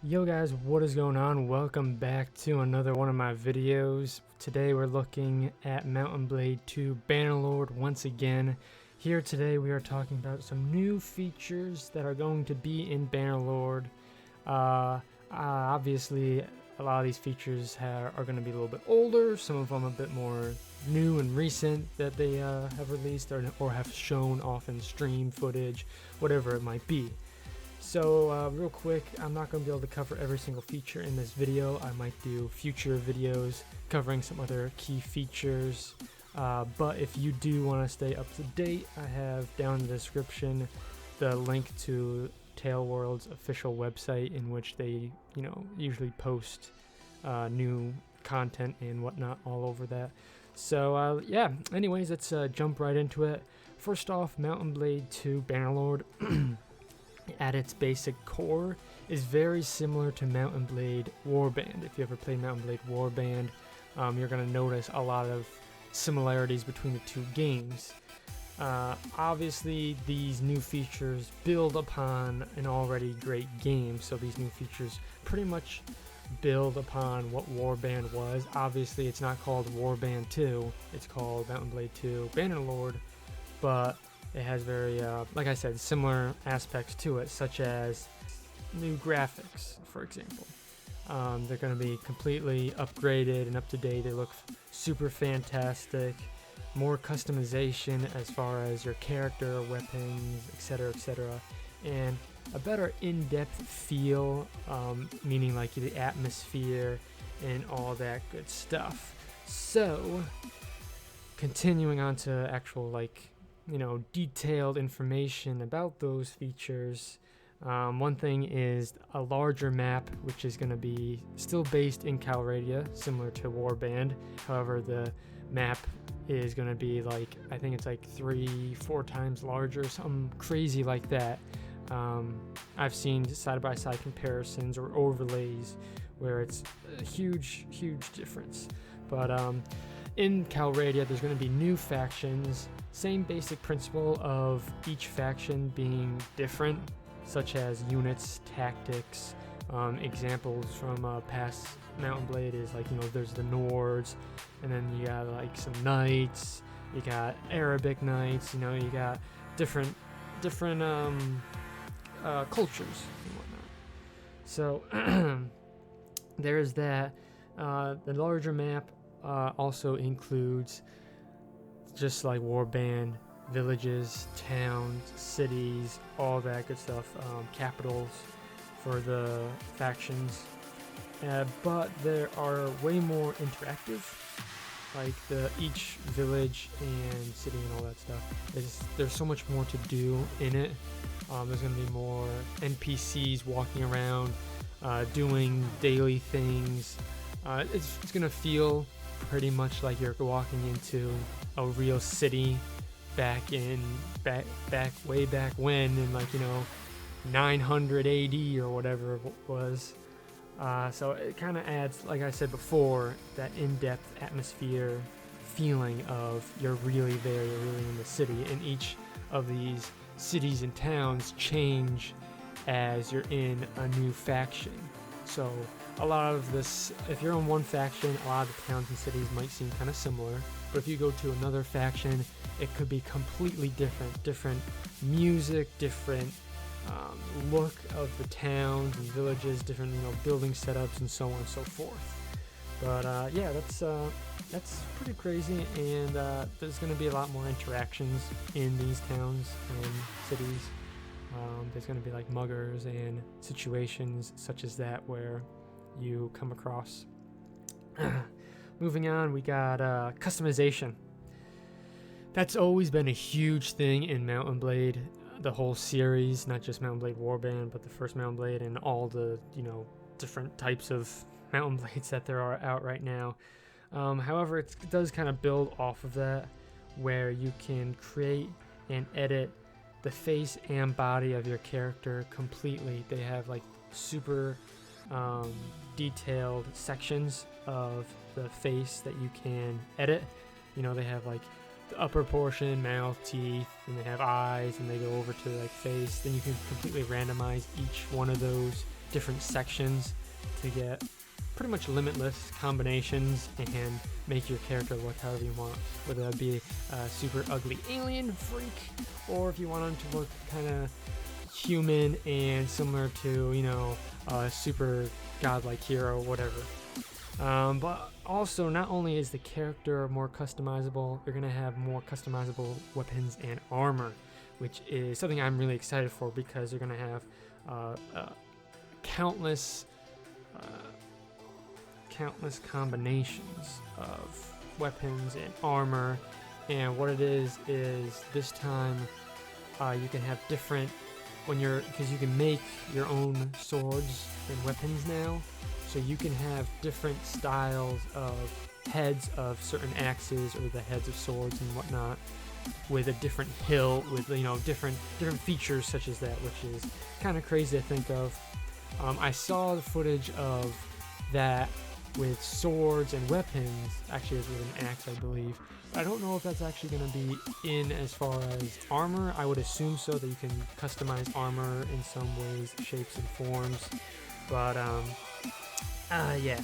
Yo guys, what is going on? Welcome back to another one of my videos. Today we're looking at Mount and Blade 2 Bannerlord once again. Here today we are talking about some new features that are going to be in Bannerlord. Obviously a lot of these features are going to be a little bit older, some of them a bit more new and recent that they have released or have shown off in stream footage, whatever it might be. So real quick, I'm not going to be able to cover every single feature in this video. I might do future videos covering some other key features. But if you do want to stay up to date, I have down in the description the link to Tailworld's official website, in which they, usually post new content and whatnot all over that. So yeah, anyways, let's jump right into it. First off, Mount and Blade 2 Bannerlord at its basic core is very similar to Mount and Blade Warband. If you ever played Mount and Blade Warband, you're going to notice a lot of similarities between the two games. Obviously, these new features build upon an already great game, so these new features pretty much build upon what Warband was. Obviously, it's not called Warband 2, it's called Mount and Blade 2 Bannerlord, but it has very, like I said, similar aspects to it, such as new graphics, for example. They're going to be completely upgraded and up to date. They look super fantastic. More customization as far as your character, weapons, etc., etc., and a better in-depth feel, meaning like the atmosphere and all that good stuff. So, continuing on to actual detailed information about those features. One thing is a larger map, which is going to be still based in Calradia, similar to Warband. However, the map is going to be I think it's 3-4 times larger, something crazy like that. I've seen side-by-side comparisons or overlays where it's a huge difference. But in Calradia, there's going to be new factions. Same basic principle of each faction being different, such as units, tactics. Examples from past Mount and Blade is there's the Nords, and then you got some knights, you got Arabic knights, you got different cultures and whatnot. So there's that. The larger map also includes, just like Warband, villages, towns, cities, all that good stuff, capitals for the factions. But there are way more interactive, each village and city and all that stuff. There's so much more to do in it. There's going to be more NPCs walking around, doing daily things. It's going to feel pretty much like you're walking into a real city way back when in 900 AD or whatever it was. So it kind of adds, like I said before, that in-depth atmosphere feeling of you're really there, you're really in the city, and each of these cities and towns change as you're in a new faction. So a lot of this, if you're in one faction, a lot of the towns and cities might seem kind of similar, but if you go to another faction, it could be completely different music, different look of the towns and villages, different building setups and so on and so forth. But yeah, that's pretty crazy, and there's going to be a lot more interactions in these towns and cities. There's going to be muggers and situations such as that where you come across. Moving on, we got customization. That's always been a huge thing in Mount and Blade, the whole series, not just Mount and Blade Warband, but the first Mount and Blade and all the different types of Mount and Blades that there are out right now. However, it does kind of build off of that, where you can create and edit the face and body of your character completely. They have super detailed sections of the face that you can edit. They have the upper portion, mouth, teeth, and they have eyes, and they go over to face. Then you can completely randomize each one of those different sections to get pretty much limitless combinations and make your character look however you want, whether that be a super ugly alien freak, or if you want them to look kind of human and similar to, you know, a super godlike hero, whatever. But also, not only is the character more customizable, you're gonna have more customizable weapons and armor, which is something I'm really excited for, because you're gonna have countless combinations of weapons and armor. And what it is this time you can have different, because you can make your own swords and weapons now, so you can have different styles of heads of certain axes or the heads of swords and whatnot, with a different hilt, with, you know, different features such as that, which is kind of crazy to think of. I saw the footage of that with swords and weapons. Actually, it was with an axe, I believe. I don't know if that's actually going to be in as far as armor. I would assume so, that you can customize armor in some ways, shapes, and forms. But yeah.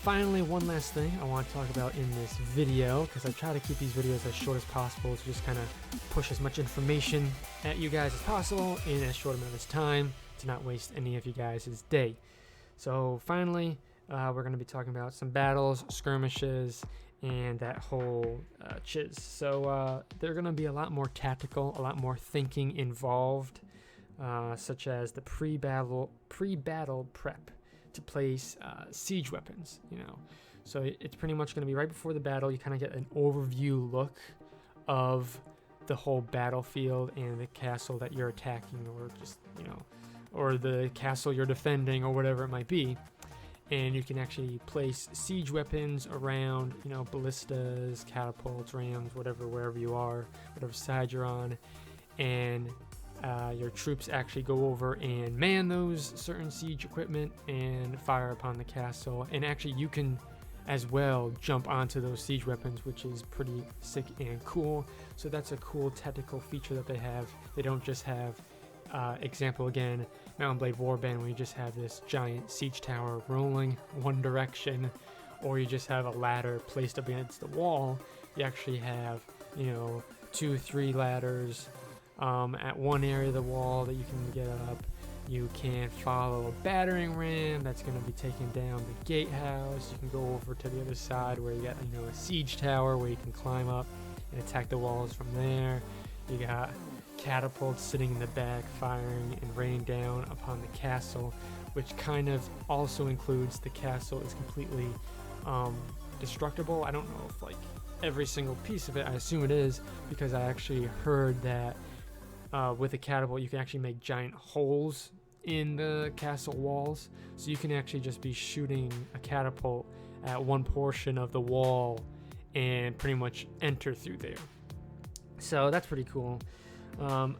Finally, one last thing I want to talk about in this video, because I try to keep these videos as short as possible to just kind of push as much information at you guys as possible in as short amount of time to not waste any of you guys' day. So finally, we're going to be talking about some battles, skirmishes, and that whole chiz. So they're going to be a lot more tactical, a lot more thinking involved, such as the pre-battle prep to place siege weapons, you know. So it's pretty much going to be right before the battle. You kind of get an overview look of the whole battlefield and the castle that you're attacking, or just, you know, or the castle you're defending, or whatever it might be. And you can actually place siege weapons around, you know, ballistas, catapults, rams, whatever, wherever you are, whatever side you're on. And your troops actually go over and man those certain siege equipment and fire upon the castle. And actually, you can as well jump onto those siege weapons, which is pretty sick and cool. So that's a cool technical feature that they have. They don't just have, example again, Mount and Blade Warband, where you just have this giant siege tower rolling one direction, or you just have a ladder placed up against the wall. You actually have, you know, 2-3 ladders at one area of the wall that you can get up. You can follow a battering ram that's going to be taking down the gatehouse. You can go over to the other side where you got, you know, a siege tower where you can climb up and attack the walls from there. You got catapults sitting in the back firing and raining down upon the castle, which kind of also includes the castle is completely destructible. I don't know if like every single piece of it, I assume it is, because I actually heard that with a catapult you can actually make giant holes in the castle walls, so you can actually just be shooting a catapult at one portion of the wall and pretty much enter through there. So that's pretty cool.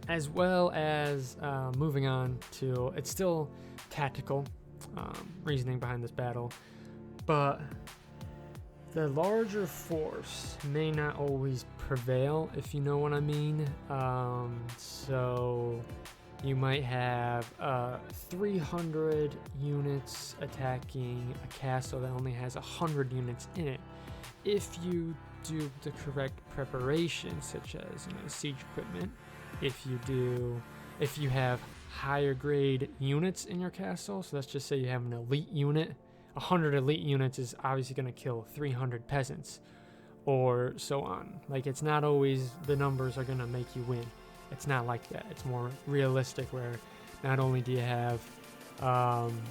As well as moving on to, it's still tactical reasoning behind this battle, but the larger force may not always prevail, if you know what I mean. So you might have 300 units attacking a castle that only has 100 units in it. If you do the correct preparation, such as, you know, siege equipment, if you have higher grade units in your castle, so let's just say you have an elite unit, 100 elite units is obviously going to kill 300 peasants, or so on. Like, it's not always the numbers are going to make you win. It's not like that. It's more realistic, where not only do you have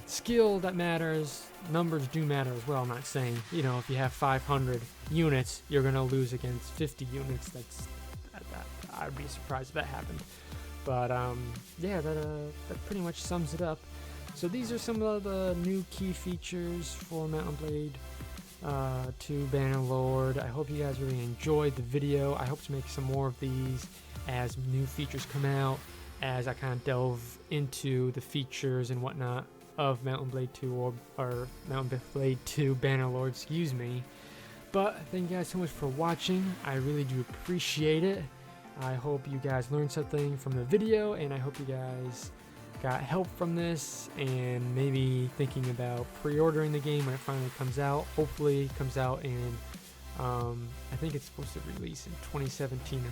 skill that matters, numbers do matter as well. I'm not saying, you know, if you have 500 units, you're going to lose against 50 units. I'd be surprised if that happened. But yeah, that pretty much sums it up. So these are some of the new key features for Mount and Blade 2 Bannerlord. I hope you guys really enjoyed the video. I hope to make some more of these as new features come out, as I kind of delve into the features and whatnot of Mount and Blade 2 or Mount and Blade 2 Bannerlord, excuse me. But thank you guys so much for watching. I really do appreciate it. I hope you guys learned something from the video, and I hope you guys got help from this and maybe thinking about pre-ordering the game when it finally comes out. Hopefully it comes out in, I think it's supposed to release in 2017.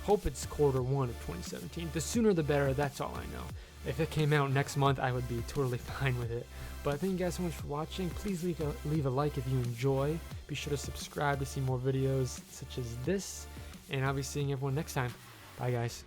Hope it's Q1 of 2017. The sooner the better, that's all I know. If it came out next month, I would be totally fine with it. But thank you guys so much for watching. Please leave a like if you enjoy. Be sure to subscribe to see more videos such as this. And I'll be seeing everyone next time. Bye guys.